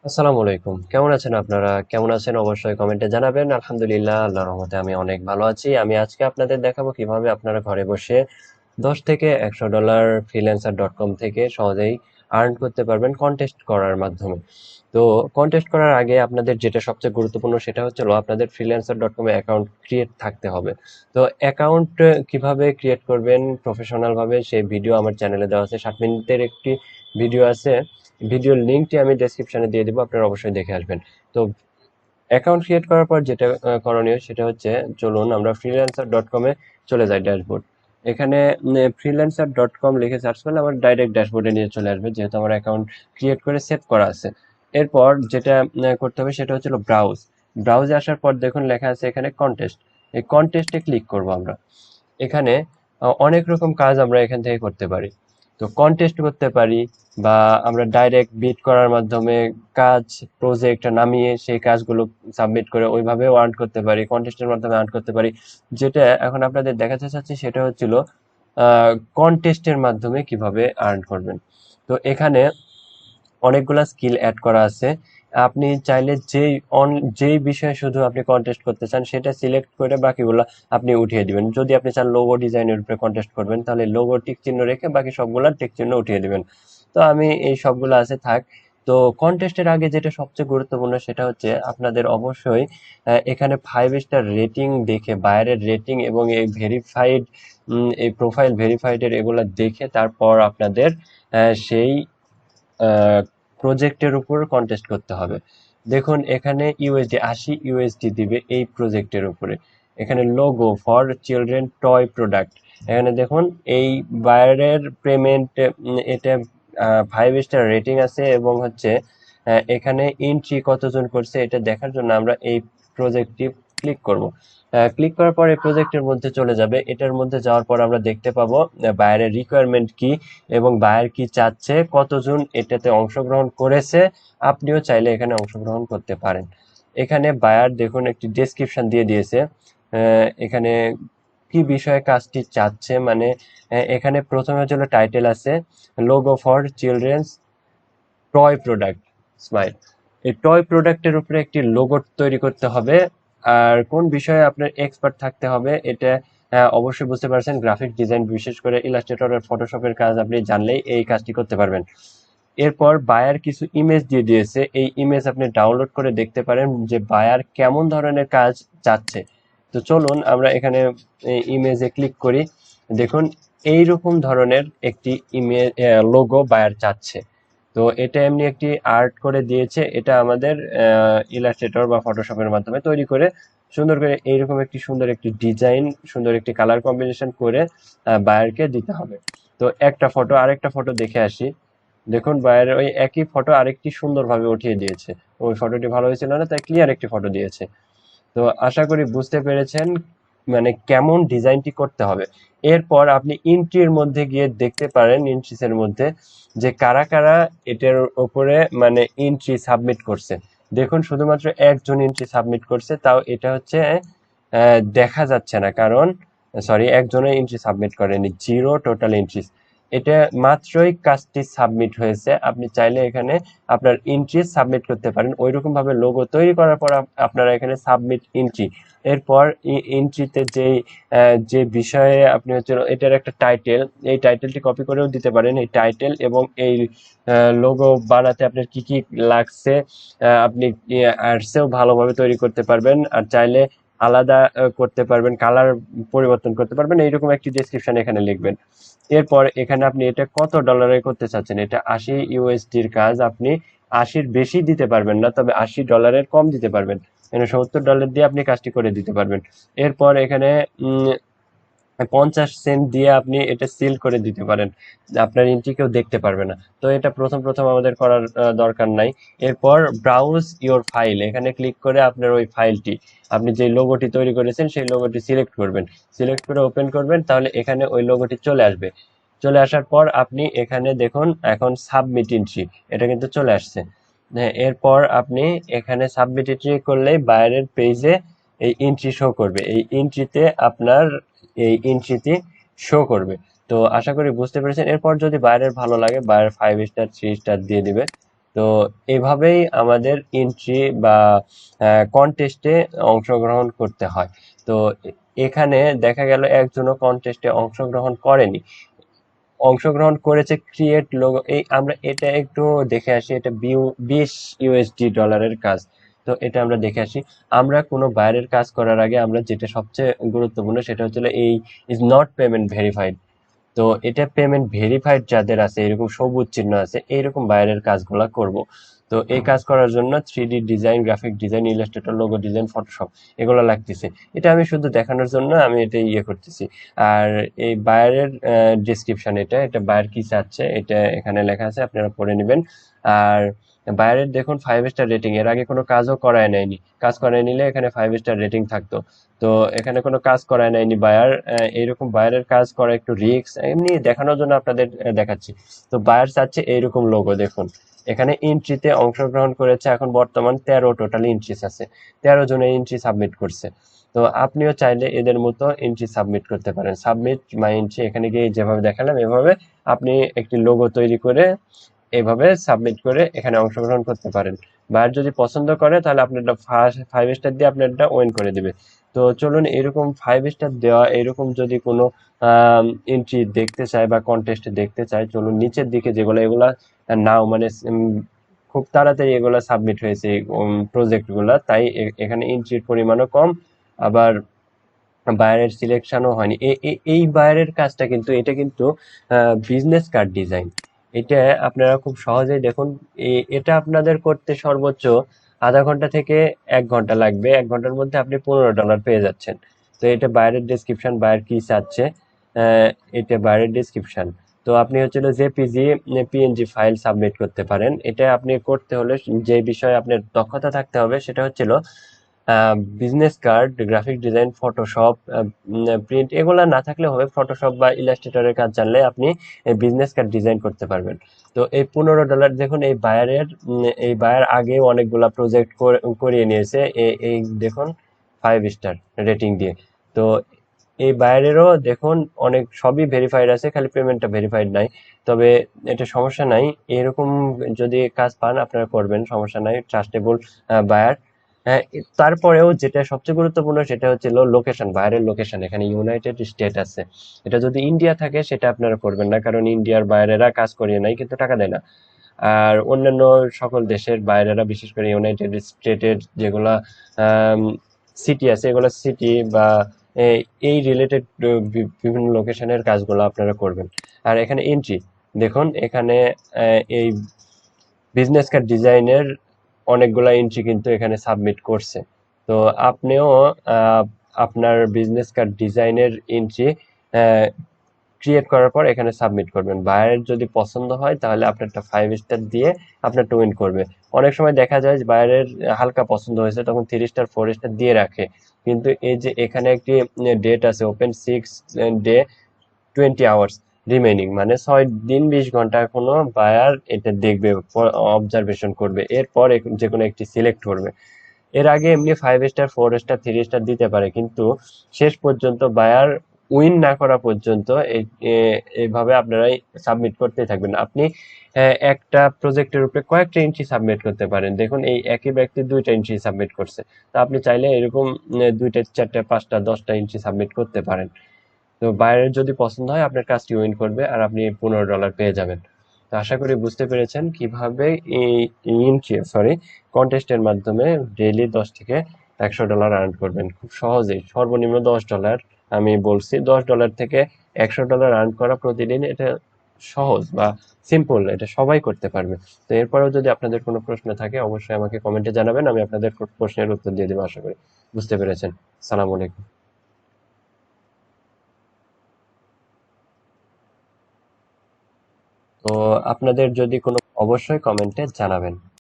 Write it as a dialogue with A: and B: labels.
A: আসসালামু আলাইকুম। কেমন আছেন আপনারা? কেমন আছেন অবশ্যই কমেন্টে জানাবেন। আলহামদুলিল্লাহ, আল্লাহর রহমতে আমি অনেক ভালো আছি। আমি আজকে আপনাদের দেখাবো কিভাবে আপনারা ঘরে বসে 10 থেকে $100 freelancer.com থেকে সহজেই আর্ন করতে পারবেন কন্টেস্ট করার মাধ্যমে। তো কন্টেস্ট করার আগে আপনাদের যেটা সবচেয়ে গুরুত্বপূর্ণ সেটা হচ্ছে হলো আপনাদের freelancer.com এ অ্যাকাউন্ট ক্রিয়েট থাকতে হবে। তো অ্যাকাউন্ট কিভাবে ক্রিয়েট করবেন প্রফেশনাল ভাবে সেই ভিডিও আমার চ্যানেলে দেওয়া আছে। 7 মিনিটের একটি ভিডিও আছে। ভিডিওর লিঙ্কটি আমি ডেসক্রিপশনে দিয়ে দিব, আপনারা অবশ্যই দেখে আসবেন। তো অ্যাকাউন্ট ক্রিয়েট করার পর যেটা করণীয় সেটা হচ্ছে, চলুন আমরা freelancer.com এ চলে যাই ড্যাশবোর্ড। এখানে freelancer.com লিখে সার্চ করলে আমার ডাইরেক্ট ড্যাশবোর্ডে নিয়ে চলে আসবে, যেহেতু আমার অ্যাকাউন্ট ক্রিয়েট করে সেভ করা আছে। এরপর যেটা করতে হবে সেটা হচ্ছে ব্রাউজ। ব্রাউজে আসার পর দেখুন লেখা আছে এখানে কন্টেস্ট। এই কন্টেস্টে ক্লিক করব আমরা। এখানে অনেক রকম কাজ আমরা এখান থেকে করতে পারি। তো কন্টেস্ট করতে পারি, বা আমরা ডাইরেক্ট বিড করার মাধ্যমে কাজ প্রজেক্ট নামিয়ে সেই কাজগুলো সাবমিট করে ওইভাবেও আর্ন করতে পারি, কন্টেস্টের মাধ্যমে আর্ন করতে পারি। যেটা এখন আপনাদের দেখাতে চাচ্ছি সেটা হচ্ছিল কন্টেস্টের মাধ্যমে কিভাবে আর্ন করবেন। তো এখানে অনেকগুলা স্কিল অ্যাড করা আছে। আপনি চাইলে যেই বিষয়ে শুধু আপনি কন্টেস্ট করতে চান সেটা সিলেক্ট করে বাকিগুলো আপনি উঠিয়ে দিবেন। যদি আপনি চান লোগো ডিজাইনের উপরে কন্টেস্ট করবেন, তাহলে লোগো টিক চিহ্ন রেখে বাকি সবগুলা টিক চিহ্ন উঠিয়ে দিবেন। তো আমি এই সবগুলো আছে থাক। তো কন্টেস্টের আগে যেটা সবচেয়ে গুরুত্বপূর্ণ সেটা হচ্ছে আপনাদের অবশ্যই এখানে 5 স্টার রেটিং দেখে, বাইরের রেটিং এবং এই ভেরিফাইড, এই প্রোফাইল ভেরিফাইড এর এগুলা দেখে তারপর আপনাদের সেই প্রজেক্টের উপর কন্টেস্ট করতে হবে। দেখুন এখানে ইউএসডি 80 ইউএসডি দিবে এই প্রজেক্টের উপরে। এখানে logo for children toy product, এখানে দেখুন এই বাইরের পেমেন্ট, এটা 5 স্টার রেটিং আছে এবং হচ্ছে এখানে এন্ট্রি কতজন করছে এটা দেখার জন্য আমরা এই প্রজেক্টটি ক্লিক করব। ক্লিক করার পর এই প্রজেক্টের মধ্যে চলে যাবে। এটার মধ্যে যাওয়ার পর আমরা দেখতে পাবো বাইরের রিকোয়ারমেন্ট কি এবং বায়ার কি চাচ্ছে, কতজন এটাতে অংশগ্রহণ করেছে। আপনিও চাইলে এখানে অংশগ্রহণ করতে পারেন। এখানে বায়ার দেখুন একটি ডেসক্রিপশন দিয়ে দিয়েছে, এখানে কি বিষয়ে কাজটি চাচ্ছে। মানে এখানে প্রথমে হচ্ছে টাইটেল আছে logo for children's toy product smile. এই টয় প্রোডাক্টের উপরে একটি লোগো তৈরি করতে হবে। আর কোন বিষয়ে আপনার এক্সপার্ট থাকতে হবে এটা অবশ্যই বুঝতে পারছেন। গ্রাফিক ডিজাইন, বিশেষ করে ইলাস্ট্রেটর আর ফটোশপের কাজ আপনি জানলেই এই কাজটি করতে পারবেন। এরপর বায়ার কিছু ইমেজ দিয়ে দিয়েছে, এই ইমেজ আপনি ডাউনলোড করে দেখতে পারেন যে বায়ার কেমন ধরনের কাজ চাচ্ছে। তো চলুন আমরা এখানে ইমেজে ক্লিক করি। দেখুন এইরকম ধরনের একটি ইমেজ লোগো বায়ার চাচ্ছে। তো এটা এমনি একটি আর্ট করে দিয়েছে, এটা আমাদের ইলাস্ট্রেটর বা ফটোশপের মাধ্যমে তৈরি করে সুন্দর করে এইরকম একটি সুন্দর একটি ডিজাইন, সুন্দর একটি কালার কম্বিনেশন করে বায়ারকে দিতে হবে। তো একটা ফটো আরেকটা ফটো দেখে আসি। দেখুন বাইরের ওই একই ফটো আরেকটি সুন্দরভাবে উঠিয়ে দিয়েছে। ওই ফটোটি ভালো হয়েছিল না, তাই ক্লিয়ার একটি ফটো দিয়েছে। তো আশা করি বুঝতে পেরেছেন মানে কেমন ডিজাইনটি করতে হবে। এরপর আপনি ইন্ট্রির মধ্যে গিয়ে দেখতে পারেন, ইন্ট্রিসের মধ্যে যে কারা কারা এটার উপরে মানে এন্ট্রি সাবমিট করছে। দেখুন শুধুমাত্র একজন এন্ট্রি সাবমিট করছে, তাও এটা হচ্ছে দেখা যাচ্ছে না, কারণ সরি একজনের এন্ট্রি সাবমিট করেনি, জিরো টোটাল এন্ট্রিস। এটা মাত্রই কাজটি সাবমিট হয়েছে। আপনি চাইলে এখানে আপনার এন্ট্রি সাবমিট করতে পারেন। ওইরকম ভাবে লোগো তৈরি করার পর আপনারা এখানে সাবমিট এন্ট্রি, এরপর এন্ট্রিতে যে বিষয়ে আপনি হচ্ছে এটার একটা টাইটেল, এই টাইটেলটি কপি করেও দিতে পারেন। এই টাইটেল এবং এই লোগো বানাতে আপনার কি কি লাগছে আপনি আর্টসেও ভালোভাবে তৈরি করতে পারবেন, আর চাইলে আলাদা করতে পারবেন, কালার পরিবর্তন করতে পারবেন। এইরকম একটি ডেসক্রিপশন এখানে লিখবেন। এরপর এখানে আপনি এটা কত ডলারে করতে চাচ্ছেন, এটা 80 ইউএসডির কাজ। আপনি 80-র বেশি দিতে পারবেন না, তবে $80 কম দিতে পারবেন। এখানে $70 দিয়ে আপনি কাজটি করে দিতে পারবেন। এরপর এখানে 50 সেন্ট দিয়ে আপনি এটা সিল করে দিতে পারেন, আপনার এন্ট্রি কেউ দেখতে পারবে না। তো এটা প্রথম প্রথম আমাদের করার দরকার নাই। এরপর ব্রাউজ ইওর ফাইল, এখানে ক্লিক করে আপনার ওই ফাইলটি, আপনি যে লোগোটি তৈরি করেছেন সেই লোগোটি সিলেক্ট করবেন। সিলেক্ট করে ওপেন করবেন, তাহলে এখানে ওই লোগোটি চলে আসবে। চলে আসার পর আপনি এখানে দেখুন এখন সাবমিট এন্ট্রি, এটা কিন্তু চলে আসছে। হ্যাঁ, এরপর আপনি এখানে সাবমিট এন্ট্রি করলেই বাইরের পেজে এই এন্ট্রি শো করবে। এই এন্ট্রিতে আপনার এই এন্ট্রিটি শো করবে। তো আশা করি বুঝতে পেরেছেন। এরপর যদি বাইরের ভালো লাগে, বাইরের 5 স্টার 3 স্টার দিয়ে দিবে। তো এভাবেই আমাদের এন্ট্রি বা কন্টেস্টে অংশগ্রহণ করতে হয়। তো এখানে দেখা গেল একজনও কন্টেস্টে অংশগ্রহণ করেনি, অংশগ্রহণ করেছে ক্রিয়েট লোগো। এই আমরা এটা একটু দেখে আসি, এটা 20 USD কাজ। তো এটা আমরা দেখে আসি। আমরা কোনো বাইরের কাজ করার আগে আমরা যেটা সবচেয়ে গুরুত্বপূর্ণ সেটা হচ্ছে এই ইজ নট পেমেন্ট ভেরিফাইড। তো এটা পেমেন্ট ভেরিফাইড যাদের আছে, এরকম সবুজ চিহ্ন আছে, এইরকম বাইরের কাজগুলা করব। তো এই কাজ করার জন্য 3D design, graphic design, Illustrator, logo design, Photoshop এগুলো লাগতেছে। এটা আমি শুধু দেখানোর জন্য আমি এটা করতেছি। আর এই বায়ারের ডিসক্রিপশন, এটা এটা বায়ার কি চাচ্ছে এটা এখানে লেখা আছে, আপনারা পড়ে নেবেন। আর বায়ারের দেখুন 5 স্টার রেটিং, এর আগে কোনো কাজও করায় নেয়নি, কাজ করায় নিলে এখানে 5 স্টার রেটিং থাকতো। তো এখানে কোনো কাজ করায় নাইনি বায়ার। এইরকম বায়ারের কাজ করা একটু রিস্ক, এমনি দেখানোর জন্য আপনাদের দেখাচ্ছি। তো বায়ার চাচ্ছে এইরকম লোগো, দেখুন এখানে এন্ট্রিতে অংশগ্রহণ করেছে এখন বর্তমান 13 টোটাল এন্ট্রিস আছে, 13 জনে এন্ট্রি সাবমিট করছে। তো আপনিও চাইলে এদের মতো এন্ট্রি সাবমিট করতে পারেন। সাবমিট মাই এন্ট্রি, এখানে গিয়ে যেভাবে দেখালাম এভাবে আপনি একটি লোগো তৈরি করে এভাবে সাবমিট করে এখানে অংশগ্রহণ করতে পারেন। বায়ার যদি পছন্দ করে তাহলে আপনারটা ফার্স্ট 5 স্টার দিয়ে আপনারটা ওয়েন করে দিবে। তো চলুন, এরকম 5 স্টার দেওয়া এরকম যদি কোনো এন্ট্রি দেখতে চায় বা কন্টেস্ট দেখতে চায়, চলুন নিচের দিকে যেগুলো এগুলা নাও মানে খুব তাড়াতাড়ি এগুলা সাবমিট হয়েছে প্রজেক্ট গুলা, তাই এখানে এন্ট্রির পরিমাণও কম, আবার বায়ারের সিলেকশনও হয়নি। এই বায়ারের কাজটা কিন্তু এটা কিন্তু বিজনেস কার্ড ডিজাইন। এটা আপনারা খুব সহজেই দেখুন, এটা আপনাদের করতে সর্বোচ্চ আধা ঘন্টা থেকে 1 ঘন্টা লাগবে, 1 ঘন্টার মধ্যে আপনি $15 পেয়ে যাচ্ছেন। তো এটা বায়ারের ডেসক্রিপশন, বায়ার কি চাচ্ছে, আহ, এটা বায়ারের ডেসক্রিপশন। তো আপনি হচ্ছিল জেপিজি পিএনজি ফাইল সাবমিট করতে পারেন। এটা আপনি করতে হলে যে বিষয়ে আপনার দক্ষতা থাকতে হবে সেটা হচ্ছিল business card, graphic design, Photoshop, print এগুলা না থাকলে হবে, ফটোশপ বা ইলাস্ট্রেটরের কাজ জানলে আপনি বিজনেস কার্ড ডিজাইন করতে পারবেন। তো এই $15 দেখুন, এই বায়ার আগে অনেকগুলা প্রজেক্ট করিয়ে নিয়েছে, এই দেখুন 5 স্টার রেটিং দিয়ে। তো এই বায়ারেরও দেখুন অনেক সবই ভেরিফাইড আছে, খালি পেমেন্টটা ভেরিফাইড নাই। তবে এটা সমস্যা নাই, এরকম যদি কাজ পান আপনারা করবেন, সমস্যা নাই, ট্রাস্টেবল বায়ার। হ্যাঁ, তারপরেও যেটা সবচেয়ে গুরুত্বপূর্ণ সেটা হচ্ছে লোকেশন, বাইরের লোকেশন। এখানে ইউনাইটেড স্টেট আছে, এটা যদি ইন্ডিয়া থাকে সেটা আপনারা করবেন না, কারণ ইন্ডিয়ার বাইরেরা কাজ করিয়ে নাই কিন্তু টাকা দেয় না। আর অন্যান্য সকল দেশের বাইরেরা, বিশেষ করে ইউনাইটেড স্টেটের যেগুলা সিটি আছে, এগুলো সিটি বা এই রিলেটেড বিভিন্ন লোকেশনের কাজগুলো আপনারা করবেন। আর এখানে এন্ট্রি দেখুন, এখানে এই বিজনেস কার্ড ডিজাইনের অনেকগুলা এন্ট্রি কিন্তু এখানে সাবমিট করছে। তো আপনিও আপনার বিজনেস কার্ড ডিজাইনের এন্ট্রি ক্রিয়েট করার পর এখানে সাবমিট করবেন। বায়ারের যদি পছন্দ হয় তাহলে আপনারটা 5 স্টার দিয়ে আপনারটা উইন করবে। অনেক সময় দেখা যায় যে বায়ারের হালকা পছন্দ হয়েছে তখন 3 স্টার 4 স্টার দিয়ে রাখে, কিন্তু এই যে এখানে একটি ডেট আছে, ওপেন 6 ডে 20 আওয়ার্স রিমেইনিং, মানে 6 দিন 20 ঘন্টা কোনো বায়ার এটা দেখবে, অবজারভেশন করবে, এরপর যে কোনো একটি সিলেক্ট করবে। এর আগে এমনি 5 স্টার 4 স্টার 3 স্টার দিতে পারে, কিন্তু শেষ পর্যন্ত বায়ার উইন না করা পর্যন্ত এইভাবে আপনারাই সাবমিট করতে থাকবেন। আপনি একটা প্রজেক্টের উপরে কয়েকটা এন্ট্রি সাবমিট করতে পারেন। দেখুন এই একই ব্যক্তি 2টা এন্ট্রি সাবমিট করছে, তো আপনি চাইলে এরকম 2টা 4টা 5টা 10টা এন্ট্রি সাবমিট করতে পারেন। তো বাইরের যদি পছন্দ হয় আপনার কাজটি উইন করবে আর আপনি $15 পেয়ে যাবেন। তো আশা করি বুঝতে পেরেছেন কিভাবে এই সরি কন্টেস্টের মাধ্যমে ডেইলি 10 থেকে $100 আর্ন করবেন খুব সহজেই। সর্বনিম্ন $10, আমি বলছি $10 থেকে $100 আর্ন করা প্রতিদিন, এটা সহজ বা সিম্পল, এটা সবাই করতে পারবে। তো এরপরেও যদি আপনাদের কোনো প্রশ্ন থাকে অবশ্যই আমাকে কমেন্টে জানাবেন, আমি আপনাদের প্রশ্নের উত্তর দিয়ে দেবো। আশা করি বুঝতে পেরেছেন। সালাম আলাইকুম। তো আপনাদের যদি কোনো, অবশ্যই কমেন্টে জানাবেন।